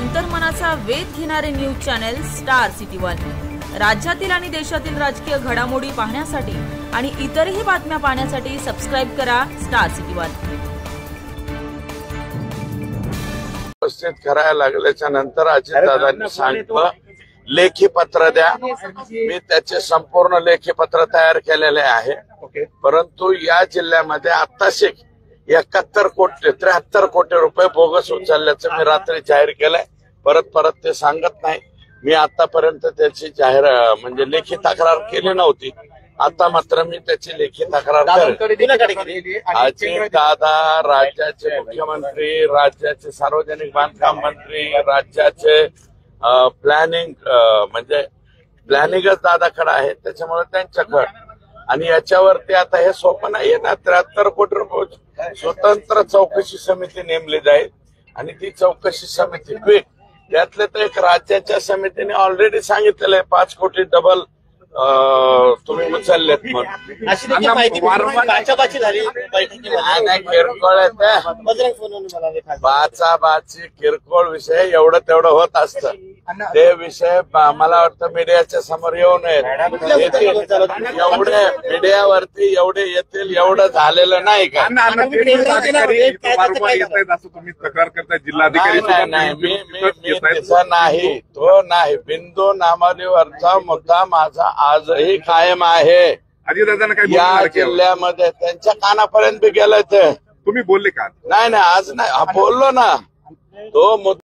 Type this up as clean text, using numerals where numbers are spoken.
अंतर्मनाचा वेध घेणारे news channel star city one. राज्यातील आणि देशातील राजकीय घडामोडी पाहण्यासाठी आणि इतरही बातम्या पाहण्यासाठी सबस्क्राइब करा स्टार सिटी वन। उपस्थित करायला लागल्याच्या नंतर अजितदादांनी सांगितलं लेखी पत्र द्या। मी त्याचे संपूर्ण लेखी पत्र तयार केलेले आहे, परंतु या जिल्ह्यामध्ये आत्ताशी 73 कोटी रुपये बोगस उचलल्याचं मी रात्री जाहीर केलंय। परत ते सांगत नाही। मी आतापर्यंत त्याची जाहीर म्हणजे लेखी तक्रार केली नव्हती, आता मात्र मी त्याची लेखी तक्रार करेन। अजितदादा राज्याचे मुख्यमंत्री, राज्याचे सार्वजनिक बांधकाम मंत्री, राज्याचे प्लॅनिंग म्हणजे प्लॅनिंगच दादाकडे आहे, त्याच्यामुळे त्यांच्याकडे। आणि याच्यावरती आता हे सोपं नाहीये ना, 73 कोटी रुपये स्वतंत्र चौकशी समिती नेमली जाईल आणि ती चौकशी समिती क्विक त्यातले तर एक राज्याच्या समितीने ऑलरेडी सांगितलेलं आहे 5 कोटी डबल तुम्ही उचललेत म्हणून। बाचाबाची किरकोळ विषय एवढं तेवढं होत असतं, ते विषय मला वाटतं मीडियाच्या समोर येऊ नयेत। एवढे मीडियावरती एवढे येतील एवढं झालेलं नाही का? तुम्ही तक्रार करताय जिल्हाधिकारी नाही, तो नाही। बिंदू नामावलीवरचा मुद्दा माझा आजही कायम आहे। या जिल्ह्यामध्ये त्यांच्या कानापर्यंत बी गेलं ते। तुम्ही बोलले का? नाही आज नाही बोललो ना, तो मुद्दा